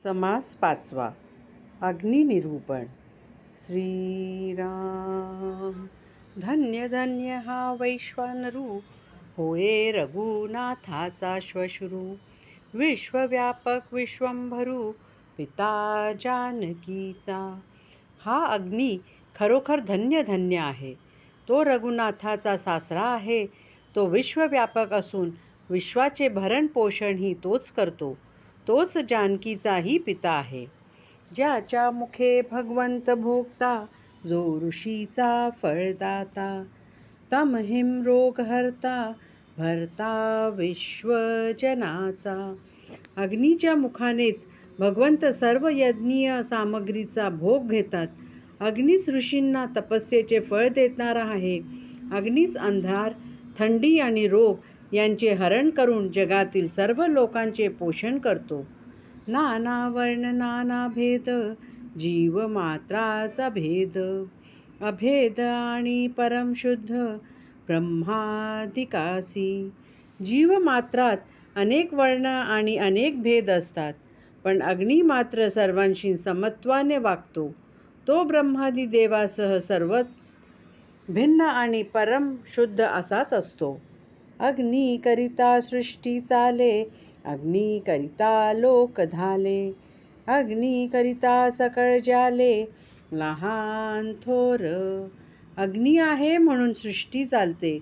समास पाचवा. अग्निनिरूपण. श्रीराम. धन्य धन्य हा वैश्वानरू, होये रघुनाथाचा श्वशुरू. विश्वव्यापक विश्वंभरू, पिता जानकीचा. हा अग्नी खरोखर धन्य धन्य आहे. तो रघुनाथाचा सासरा आहे. तो विश्वव्यापक असून विश्वाचे भरण पोषणही तोच करतो. तोच जानकीचाही पिता आहे. ज्याच्या मुखे भगवंत भोगता, जो ऋषीचा फळदाता. तमहिम रोग हरता, भरता विश्वजनाचा. अग्नीच्या मुखानेच भगवंत सर्व यज्ञीय सामग्रीचा भोग घेतात. अग्नीच ऋषींना तपस्येचे फळ देणारा आहे. अग्नीच अंधार, थंडी आणि रोग यांचे हरण करून जगातील सर्व लोकांचे पोषण करतो. नाना वर्ण नाना भेद, जीव मात्राचा भेद. अभेद आणि परमशुद्ध, ब्रह्मादिकासी. जीव मात्रात अनेक वर्ण आणि अनेक भेद असतात, पण अग्नी मात्र सर्वांशी समत्वाने वागतो. तो ब्रह्मादी देवासह सर्वच भिन्न आणि परम शुद्ध असाच असतो. अग्नी करिता सृष्टी चाले, अग्नी करिता लोक धाले. अग्नी करिता सकळ जाले, लहान थोर. अग्नी आहे म्हणून सृष्टी चालते.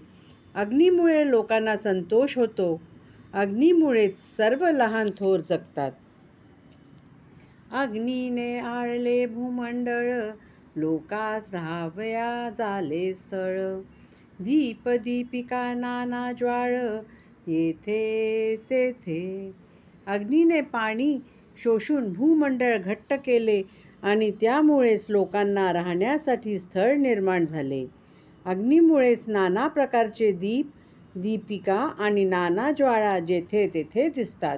अग्नीमुळे लोकांना संतोष होतो. अग्नीमुळेच सर्व लहान थोर जगतात. अग्नीने आळले भूमंडळ, लोकास राहावया झाले स्थळ. दीप दीपिका नाना ज्वाळ, येथे तेथे. अग्नीने पाणी शोषून भूमंडळ घट्ट केले आणि त्यामुळेच लोकांना राहण्यासाठी स्थळ निर्माण झाले. अग्नीमुळेच नाना प्रकारचे दीप, दीपिका आणि नाना ज्वाळा जेथे तेथे दिसतात.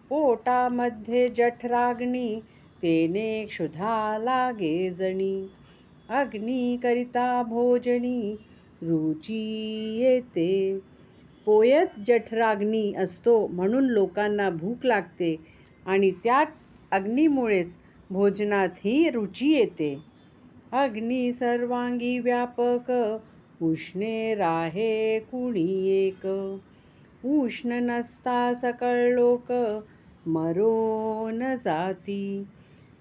पोटामध्ये जठराग्नी, तेने क्षुधा लागे जणी. अग्नी करिता भोजनी, रुची येते. पोयात जठराग्नी असतो म्हणून लोकांना भूक लागते आणि त्या अग्नीमुळेच भोजनातही रुची येते. अग्नी सर्वांगी व्यापक, उष्णे राहे कुणी एक. उष्ण नसता सकळ लोक, मरो न जाती.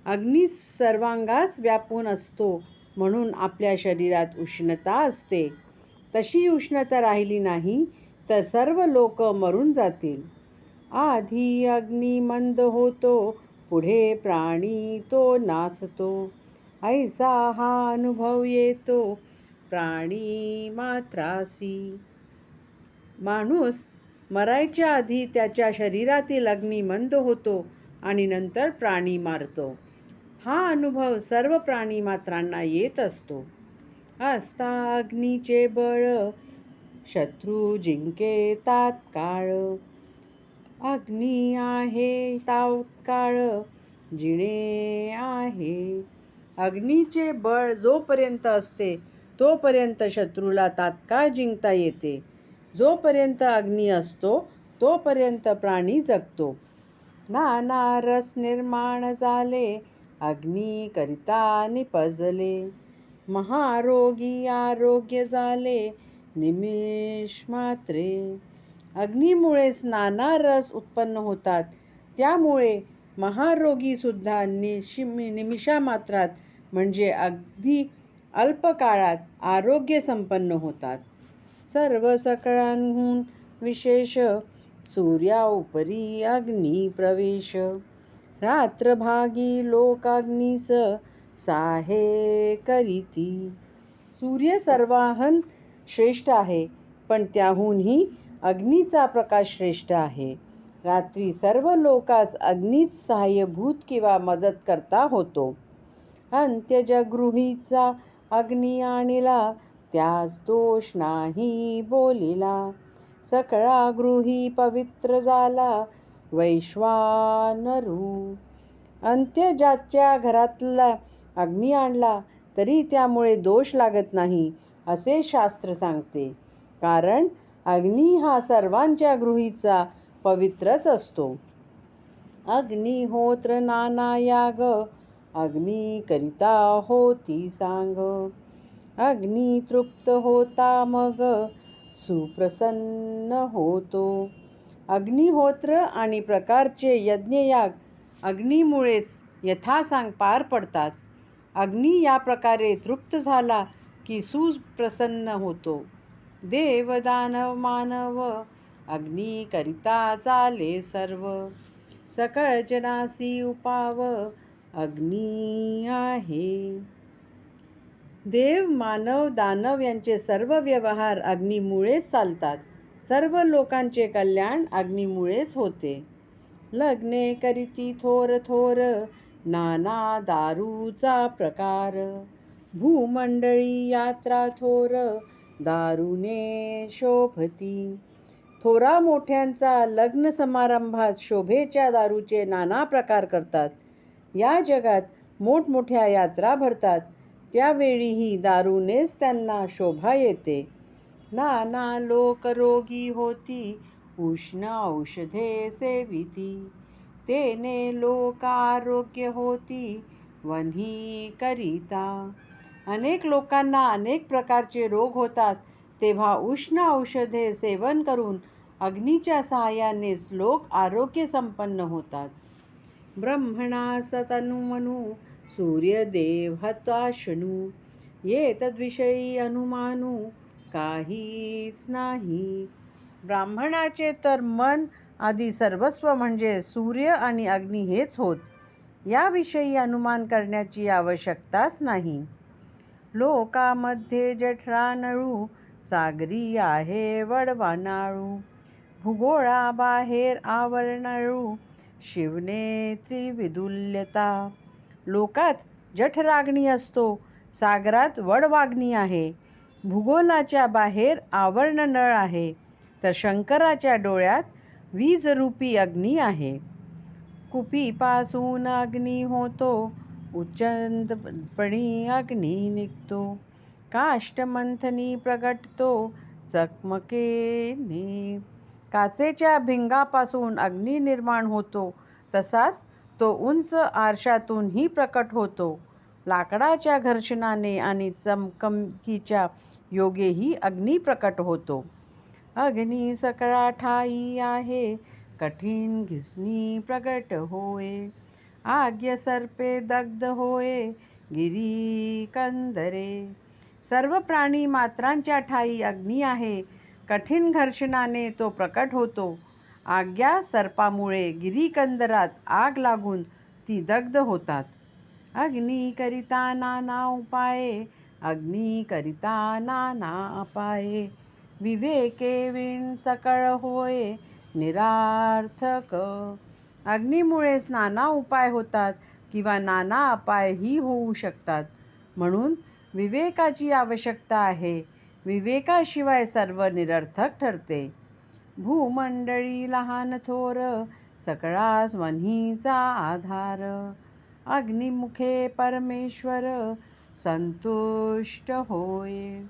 अग्नी सर्वांगास व्यापून असतो म्हणून आपल्या शरीरात उष्णता असते. तशी उष्णता राहिली नाही तर सर्व लोक मरून जातील. आधी अग्नी मंद होतो, पुढे प्राणी तो नासतो. ऐसा हा अनुभव येतो, प्राणी मात्रासी. माणूस मरायच्या आधी त्याच्या शरीरातील अग्नी मंद होतो आणि नंतर प्राणी मारतो. हा अनुभव सर्व प्राणी मात्रांना येत असतो. असता अग्नीचे बळ, शत्रू जिंके तात्काळ. अग्नी आहे तात्काळ, जिणे आहे. अग्नीचे बळ जोपर्यंत असते तोपर्यंत शत्रूला तात्काळ जिंकता येते. जोपर्यंत अग्नी असतो तोपर्यंत प्राणी जगतो. नाना रस निर्माण झाले, अग्नी करिता निपजले. महारोगी आरोग्य झाले, निमिष मात्रे. अग्नीमुळेच नाना रस उत्पन्न होतात. त्यामुळे महारोगी सुद्धा निमिषामात्रात म्हणजे अगदी अल्प काळात आरोग्य संपन्न होतात. सर्व सकळांहून विशेष, सूर्या उपरी अग्नी प्रवेश. रात्रभागी लोक अग्नीस, साहे करीती. सूर्य सर्वांहून श्रेष्ठ आहे, पण त्याहूनही अग्नीचा प्रकाश श्रेष्ठ आहे. रात्री सर्व लोकांस अग्नीच सहाय्यभूत किंवा मदत करता होतो. अंत्यजगृहीचा अग्नी आणिला, त्यास दोष नाही बोलिला. सकळा गृही पवित्र झाला, वैश्वानरू. अंत्यजाच्या घरातला अग्नी आणला तरी त्यामुळे दोष लागत नाही असे शास्त्र सांगते. कारण अग्नी हा सर्वांच्या गृहीचा पवित्रच असतो. अग्निहोत्र नाना याग अग्नि करिता होती सांग. अग्नि तृप्त होता मग सुप्रसन्न होतो. अग्निहोत्र आणि प्रकारचे यज्ञयाग अग्नीमुळेच यथासांग पार पडतात. अग्नी या प्रकारे तृप्त झाला की सुप्रसन्न होतो. देव दानव मानव अग्नी करिता चाले सर्व. सकळ जनासी उपाव अग्नी आहे. देव मानव दानव यांचे सर्व व्यवहार अग्नीमुळेच चालतात. सर्व लोकांचे कल्याण अग्नीमुळेच होते. लग्ने करीती थोर थोर नाना दारूचा प्रकार. भूमंडळी यात्रा थोर दारुने शोभती. थोरा मोठ्यांचा लग्न समारंभात शोभेच्या दारूचे नाना प्रकार करतात. या जगात मोठमोठ्या यात्रा भरतात. त्यावेळीही दारूनेच त्यांना शोभा येते. नाना लोक रोगी होती उष्ण औषधे सेविती. तेने लोक आरोग्य होती वन्ही करिता. अनेक लोकांना अनेक प्रकारचे रोग होतात. तेव्हा उष्ण औषधे सेवन करून अग्नीच्या सहाय्यानेच लोक आरोग्य संपन्न होतात. ब्रह्मणास तनुमनु सूर्यदेव हताशनु. ये तद्विषयी अनुमानू काहीच नाही. ब्राह्मणाचे तर मन आदी सर्वस्व म्हणजे सूर्य आणि अग्नी हेच होत. याविषयी अनुमान करण्याची आवश्यकताच नाही. लोकामध्ये जठरानळू सागरी आहे वडवानाळू. भूगोळाबाहेर आवरणळू शिवने त्रिविदुल्यता. लोकात जठराग्नी असतो, सागरात वडवाग्नी आहे, भूगोलाच्या बाहेर आवर्ण नळ आहे, तर शंकराच्या डोळ्यात वीजरूपी अग्नी आहे. कुपीपासून अग्नी होतो, उच्चंदपणी अग्नी निघतो. काष्ठमंथनी प्रगटतो चकमकेने. काचेच्या भिंगापासून अग्नी निर्माण होतो, तसाच तो उंच आरशातूनही प्रकट होतो. लाकडाच्या घर्षणाने आणि चमकीच्या योगेही अग्नी प्रकट होतो. अग्नी सकळा ठाई आहे, कठीण घिसणी प्रगट होय. आग्य सर्पे दग्ध होय, गिरी कंदरे. सर्व प्राणी मात्रांच्या ठाई अग्नी आहे. कठीण घर्षणाने तो प्रकट होतो. आग्या सर्पामुळे गिरीकंदरात आग लागून ती दग्ध होतात. अग्नी करिता नाना उपाये, अग्नी करिता नाना अपाये. विवेके विण सकळ होय निरार्थक. अग्नीमुळेच नाना उपाय होतात किंवा नाना अपायही होऊ शकतात. म्हणून विवेकाची आवश्यकता आहे. विवेकाशिवाय सर्व निरर्थक ठरते. भूमंडळी लहान थोर सकळास वन्हीचा आधार. अग्निमुखे परमेश्वर संतुष्ट होय.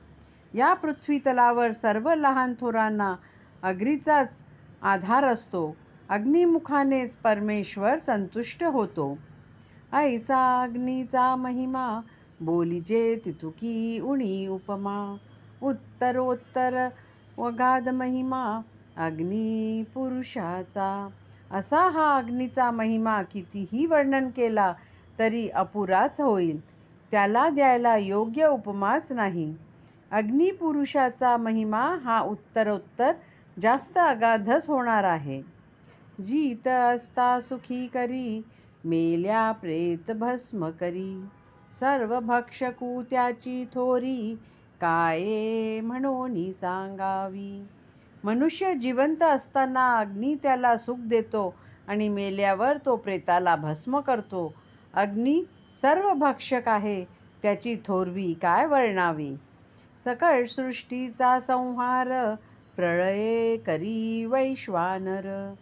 या पृथ्वी तलावर सर्व लहान थोरांना अग्नीचाच आधार असतो. अग्निमुखानेच परमेश्वर संतुष्ट होतो. ऐसा अग्नीचा महिमा बोलिजे तितुकी उणी उपमा. उत्तरोत्तर अगाध महिमा अग्नी पुरुषाचा. असा हा अग्नीचा महिमा कितीही वर्णन केला तरी अपुराच होईल. त्याला द्यायला योग्य उपमाच नाही. अग्नी पुरुषाचा महिमा हा उत्तरोत्तर जास्त अगाधच होणार आहे. जीत असता सुखी करी मेल्या प्रेत भस्म करी. सर्व भक्षकू त्याची थोरी काये म्हणून सांगावी. मनुष्य जिवंत असताना अग्नी त्याला सुख देतो आणि मेल्यावर तो प्रेताला भस्म करतो. अग्नी सर्व भक्षक आहे, त्याची थोरवी काय वर्णावी. सकळ सृष्टीचा संहार प्रळये करी वैश्वानर.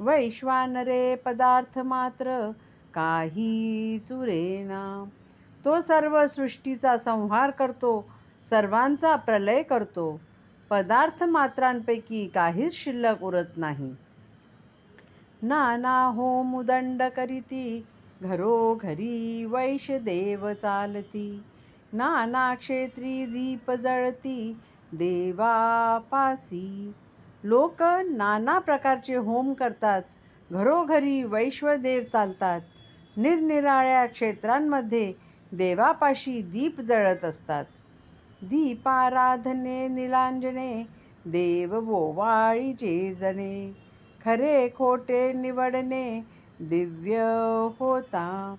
वैश्वानरे पदार्थ मात्र काही चुरेना. तो सर्व सृष्टीचा संहार करतो, सर्वांचा प्रलय करतो. पदार्थ मात्रांपैकी काहीच शिल्लक उरत नाही. नाना होम उदंड करीती, घरोघरी वैश्यदेव चालती. नाना क्षेत्री दीप जळती, देवापासी. लोक नाना प्रकारचे होम करतात, घरोघरी वैश्वदेव चालतात. निरनिराळ्या क्षेत्रांमध्ये देवापाशी दीप जळत असतात. दीपाराधने निलांजने, देव ओवाळीचे जणे. खरे खोटे निवडणे, दिव्य होता.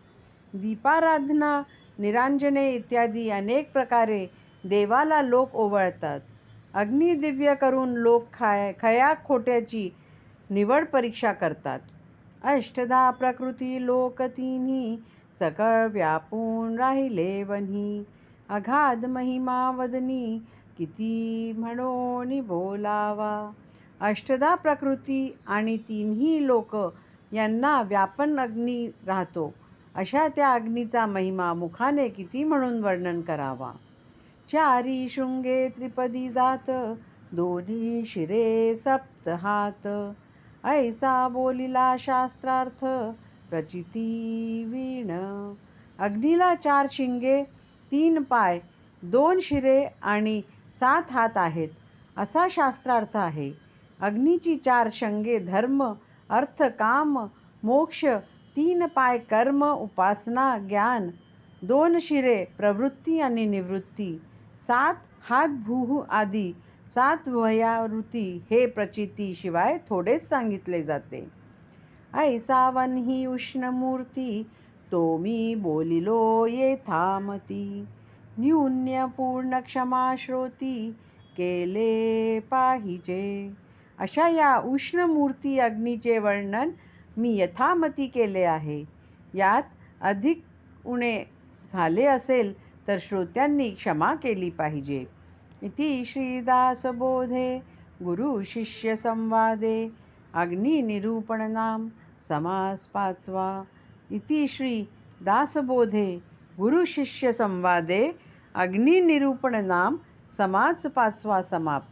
दीपाराधना, निरांजने इत्यादी अनेक प्रकारे देवाला लोक ओवाळतात. अग्नी दिव्य करून लोक खया खोट्याची निवड परीक्षा करतात. अष्टधा प्रकृती लोक तिन्ही, सकळ व्यापून राहिले वन्ही. अगाध महिमा वदनी, किती म्हणोनी बोलावा. अष्टधा प्रकृती आणि तिन्ही लोक यांना व्यापन अग्नी राहतो. अशा त्या अग्नीचा महिमा मुखाने किती म्हणून वर्णन करावा. चारी शृंगे त्रिपदी जात, दोन्ही शिरे सप्त हात. ऐसा बोलिला शास्त्रार्थ, प्रचिती वीण. अग्नीला 4 शिंगे, 3 पाय, 2 शिरे आणि 7 हात आहेत, असा शास्त्रार्थ आहे. अग्नीची 4 शिंगे धर्म, अर्थ, काम, मोक्ष, 3 पाय कर्म, उपासना, ज्ञान, 2 शिरे प्रवृत्ती आणि निवृत्ती, 7 हात भूह आदी 7 वयावृत्ती हे प्रचिती शिवाय थोडेच सांगितले जाते. ऐसा वन्ही उष्णमूर्ती, तो मी बोलिलो येथामती. न्यून्य पूर्ण क्षमा श्रोती, केले पाहिजे. अशा या उष्णमूर्ती अग्नीचे वर्णन मी यथामती केले आहे. यात अधिक उणे झाले असेल तर श्रोत्यांनी क्षमा केली पाहिजे. इति श्रीदासबोधे गुरु शिष्य संवादे अग्निनिरूपण नाम समास 5वा. इति श्री दासबोधे गुरु शिष्य संवादे अग्निनिरूपण नाम समास 5वा समाप्त.